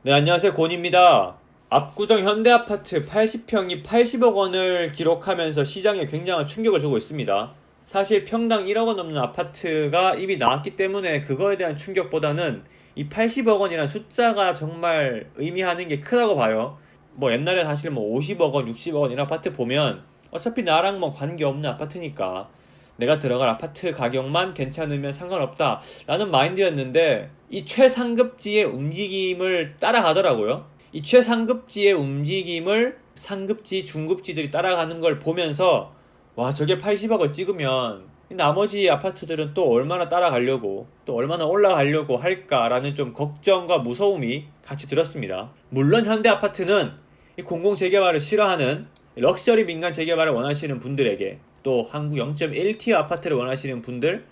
네, 안녕하세요. 곤입니다. 압구정 현대아파트 80평이 80억 원을 기록하면서 시장에 굉장한 충격을 주고 있습니다. 사실 평당 1억 원 넘는 아파트가 이미 나왔기 때문에 그거에 대한 충격보다는 이 80억 원이라는 숫자가 정말 의미하는 게 크다고 봐요. 뭐 옛날에 사실 뭐 50억 원, 60억 원 이런 아파트 보면 어차피 나랑 뭐 관계없는 아파트니까 내가 들어갈 아파트 가격만 괜찮으면 상관없다 라는 마인드였는데 이 최상급지의 움직임을 따라가더라고요. 이 최상급지의 움직임을 상급지, 중급지들이 따라가는 걸 보면서 와, 저게 80억을 찍으면 나머지 아파트들은 또 얼마나 따라가려고 또 얼마나 올라가려고 할까라는 좀 걱정과 무서움이 같이 들었습니다. 물론 현대 아파트는 이 공공 재개발을 싫어하는 럭셔리 민간 재개발을 원하시는 분들에게, 또 한국 0.1티어 아파트를 원하시는 분들,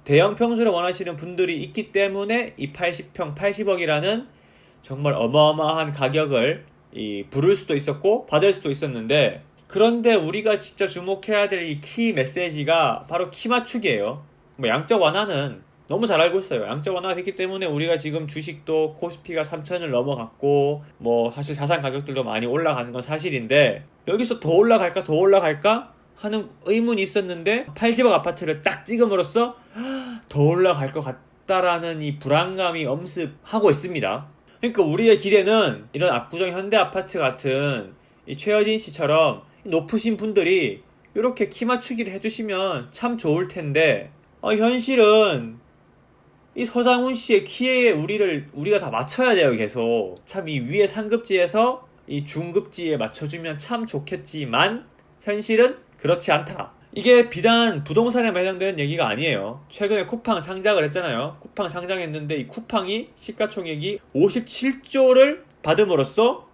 대형 평수를 원하시는 분들이 있기 때문에 이 80평 80억이라는 정말 어마어마한 가격을 부를 수도 있었고 받을 수도 있었는데, 그런데 우리가 진짜 주목해야 될 이 키 메시지가 바로 키 맞추기예요. 뭐 양적 완화는 너무 잘 알고 있어요. 양적 완화가 됐기 때문에 우리가 지금 주식도 코스피가 3천을 넘어갔고 뭐 사실 자산 가격들도 많이 올라가는 건 사실인데, 여기서 더 올라갈까 더 올라갈까 하는 의문이 있었는데 80억 아파트를 딱 찍음으로써 더 올라갈 것 같다라는 이 불안감이 엄습하고 있습니다. 그러니까 우리의 기대는 이런 압구정 현대 아파트 같은 이 최여진 씨처럼 높으신 분들이 이렇게 키 맞추기를 해주시면 참 좋을 텐데, 현실은 이 서장훈 씨의 키에 우리가 다 맞춰야 돼요, 계속. 참 이 위에 상급지에서 이 중급지에 맞춰주면 참 좋겠지만 현실은 그렇지 않다. 이게 비단 부동산에만 해당되는 얘기가 아니에요. 최근에 쿠팡 상장을 했잖아요. 쿠팡 상장했는데 이 쿠팡이 시가총액이 57조를 받음으로써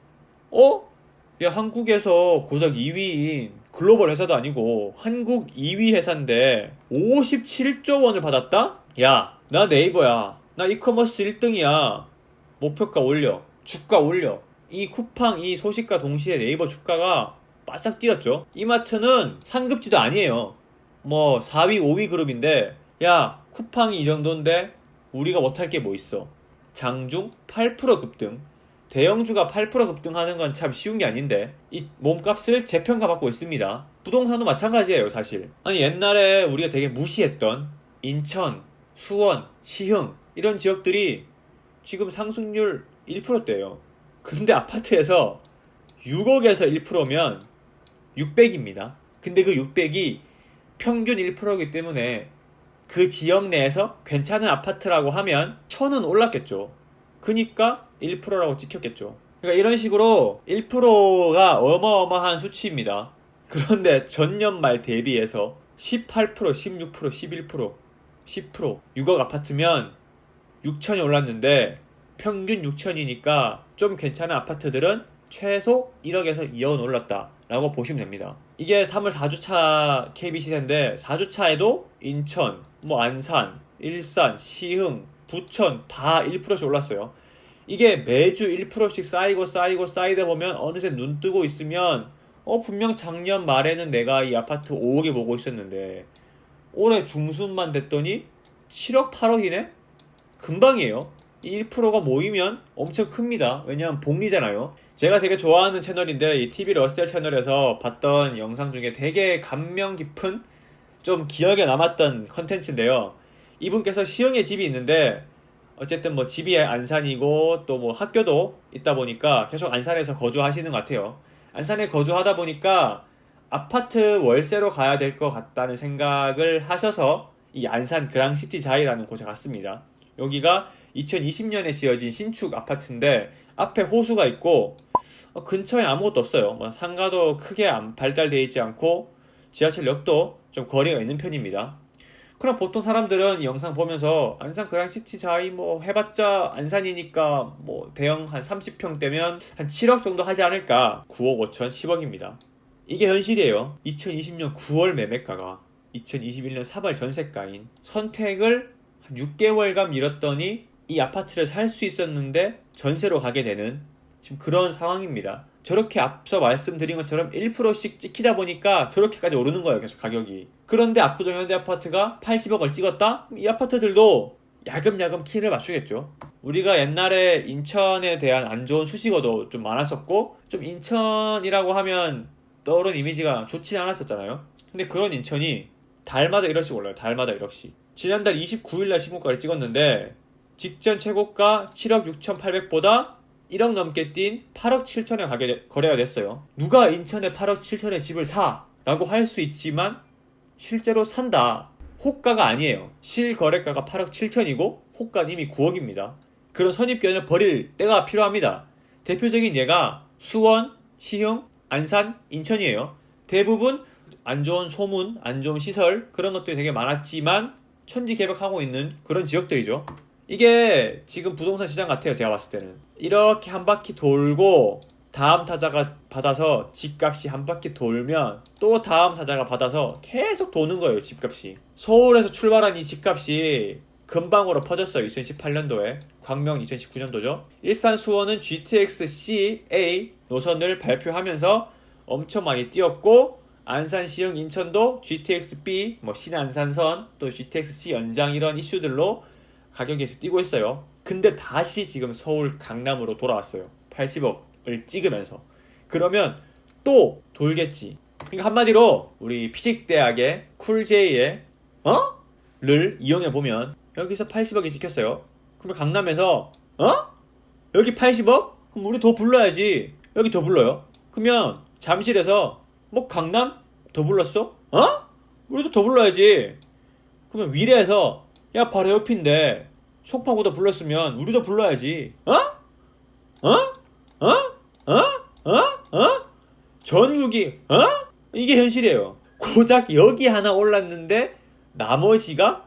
야, 한국에서 고작 2위인 글로벌 회사도 아니고 한국 2위 회사인데 57조 원을 받았다? 야, 나 네이버야. 나 이커머스 1등이야. 목표가 올려. 주가 올려. 이 쿠팡 이 소식과 동시에 네이버 주가가 바짝 뛰었죠. 이마트는 상급지도 아니에요. 뭐 4위, 5위 그룹인데, 야, 쿠팡이 이 정도인데 우리가 못할 게 뭐 있어. 장중 8% 급등. 대형주가 8% 급등하는 건 참 쉬운 게 아닌데 이 몸값을 재평가받고 있습니다. 부동산도 마찬가지예요, 사실. 아니, 옛날에 우리가 되게 무시했던 인천, 수원, 시흥 이런 지역들이 지금 상승률 1%대예요. 근데 아파트에서 6억에서 1%면 600입니다. 근데 그 600이 평균 1%이기 때문에 그 지역 내에서 괜찮은 아파트라고 하면 1000은 올랐겠죠. 그니까 1%라고 찍혔겠죠. 그러니까 이런 식으로 1%가 어마어마한 수치입니다. 그런데 전년 말 대비해서 18%, 16%, 11%, 10%, 6억 아파트면 6천이 올랐는데 평균 6천이니까 좀 괜찮은 아파트들은 최소 1억에서 2억은 올랐다 라고 보시면 됩니다. 이게 3월 4주차 KB 시세인데 4주차에도 인천, 뭐 안산, 일산, 시흥, 부천 다 1%씩 올랐어요. 이게 매주 1%씩 쌓이다 보면 어느새 눈 뜨고 있으면 분명 작년 말에는 내가 이 아파트 5억에 보고 있었는데 올해 중순만 됐더니 7억 8억이네? 금방이에요. 이 1%가 모이면 엄청 큽니다. 왜냐면 복리잖아요. 제가 되게 좋아하는 채널인데 이 TV 러셀 채널에서 봤던 영상 중에 되게 감명 깊은 좀 기억에 남았던 컨텐츠인데요. 이분께서 시흥에 집이 있는데 어쨌든 뭐 집이 안산이고 또 뭐 학교도 있다 보니까 계속 안산에서 거주하시는 것 같아요. 안산에 거주하다 보니까 아파트 월세로 가야 될 것 같다는 생각을 하셔서 이 안산 그랑시티 자이라는 곳에 갔습니다. 여기가 2020년에 지어진 신축 아파트인데 앞에 호수가 있고 근처에 아무것도 없어요. 뭐 상가도 크게 발달되어 있지 않고 지하철역도 좀 거리가 있는 편입니다. 그럼 보통 사람들은 이 영상 보면서 안산 그랑시티 자이 뭐 해봤자 안산이니까 뭐 대형 한 30평대면 한 7억 정도 하지 않을까. 9억 5천 10억입니다. 이게 현실이에요. 2020년 9월 매매가가 2021년 3월 전세가인 선택을 한 6개월간 미뤘더니 이 아파트를 살 수 있었는데 전세로 가게 되는 지금 그런 상황입니다. 저렇게 앞서 말씀드린 것처럼 1%씩 찍히다 보니까 저렇게까지 오르는 거예요, 계속 가격이. 그런데 압구정 현대 아파트가 80억을 찍었다? 이 아파트들도 야금야금 키를 맞추겠죠. 우리가 옛날에 인천에 대한 안 좋은 수식어도 좀 많았었고, 좀 인천이라고 하면 떠오르는 이미지가 좋지 않았었잖아요. 근데 그런 인천이 달마다 1억씩 올라요. 달마다 1억씩. 지난달 29일날 신고가를 찍었는데 직전 최고가 7억 6,800보다 1억 넘게 뛴 8억 7천에 거래가 됐어요. 누가 인천에 8억 7천에 집을 사? 라고 할 수 있지만 실제로 산다. 호가가 아니에요. 실거래가가 8억 7천이고 호가는 이미 9억입니다. 그런 선입견을 버릴 때가 필요합니다. 대표적인 예가 수원, 시흥, 안산, 인천이에요. 대부분 안 좋은 소문, 안 좋은 시설 그런 것들이 되게 많았지만 천지개벽하고 있는 그런 지역들이죠. 이게 지금 부동산 시장 같아요. 제가 봤을 때는 이렇게 한 바퀴 돌고 다음 타자가 받아서 집값이 한 바퀴 돌면 또 다음 타자가 받아서 계속 도는 거예요. 집값이. 서울에서 출발한 이 집값이 금방으로 퍼졌어요. 2018년도에. 광명 2019년도죠. 일산 수원은 GTX-CA 노선을 발표하면서 엄청 많이 뛰었고, 안산, 시흥, 인천도 GTX-B, 신안산선, 또 GTX-C 연장 이런 이슈들로 가격이 계속 뛰고 있어요. 근데 다시 지금 서울 강남으로 돌아왔어요. 80억을 찍으면서. 그러면 또 돌겠지. 그러니까 한마디로 우리 피직대학의 쿨제이의 를 이용해보면 여기서 80억이 찍혔어요. 그러면 강남에서 여기 80억? 그럼 우리 더 불러야지. 여기 더 불러요. 그러면 잠실에서 강남 더 불렀어? 우리도 더 불러야지. 그러면 위례에서 야 바로 옆인데 송파구도 불렀으면 우리도 불러야지. 전국이 이게 현실이에요. 고작 여기 하나 올랐는데 나머지가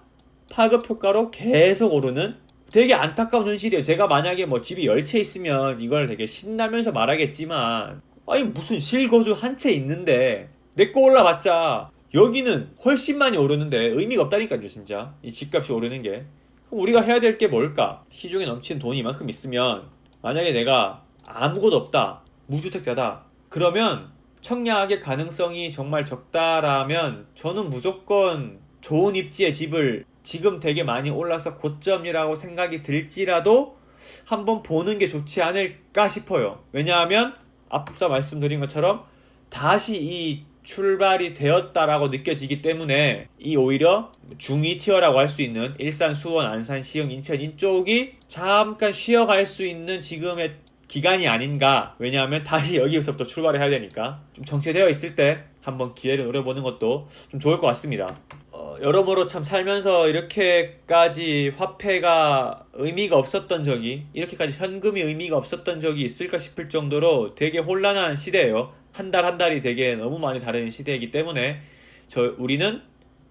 파급 효과로 계속 오르는 되게 안타까운 현실이에요. 제가 만약에 집이 10채 있으면 이걸 되게 신나면서 말하겠지만, 아니 무슨 실거주 한 채 있는데 내 거 올라봤자 여기는 훨씬 많이 오르는데 의미가 없다니까요. 진짜 이 집값이 오르는 게. 그럼 우리가 해야 될 게 뭘까? 시중에 넘치는 돈이 이만큼 있으면, 만약에 내가 아무것도 없다, 무주택자다, 그러면 청약의 가능성이 정말 적다라면 저는 무조건 좋은 입지의 집을 지금 되게 많이 올라서 고점이라고 생각이 들지라도 한번 보는 게 좋지 않을까 싶어요. 왜냐하면 앞서 말씀드린 것처럼 다시 이 출발이 되었다라고 느껴지기 때문에 이 오히려 중위 티어라고 할 수 있는 일산, 수원, 안산, 시흥, 인천 이쪽이 잠깐 쉬어갈 수 있는 지금의 기간이 아닌가. 왜냐하면 다시 여기서부터 출발을 해야 되니까. 좀 정체되어 있을 때 한번 기회를 노려보는 것도 좀 좋을 것 같습니다. 여러모로 참 살면서 이렇게까지 화폐가 의미가 없었던 적이, 이렇게까지 현금이 의미가 없었던 적이 있을까 싶을 정도로 되게 혼란한 시대예요. 한 달 한 달이 되게 너무 많이 다른 시대이기 때문에 우리는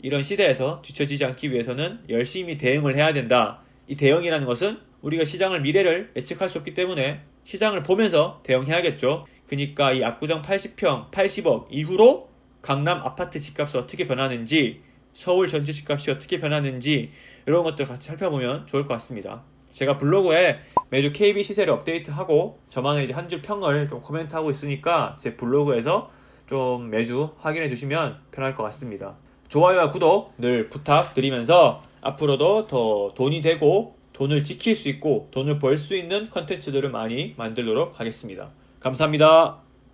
이런 시대에서 뒤처지지 않기 위해서는 열심히 대응을 해야 된다. 이 대응이라는 것은 우리가 시장을 미래를 예측할 수 없기 때문에 시장을 보면서 대응해야겠죠. 그러니까 이 압구정 80평 80억 이후로 강남 아파트 집값이 어떻게 변하는지, 서울 전체 집값이 어떻게 변하는지 이런 것들 같이 살펴보면 좋을 것 같습니다. 제가 블로그에 매주 KB 시세를 업데이트하고 저만의 이제 한 줄 평을 좀 코멘트하고 있으니까 제 블로그에서 좀 매주 확인해 주시면 편할 것 같습니다. 좋아요와 구독 늘 부탁드리면서 앞으로도 더 돈이 되고 돈을 지킬 수 있고 돈을 벌 수 있는 컨텐츠들을 많이 만들도록 하겠습니다. 감사합니다.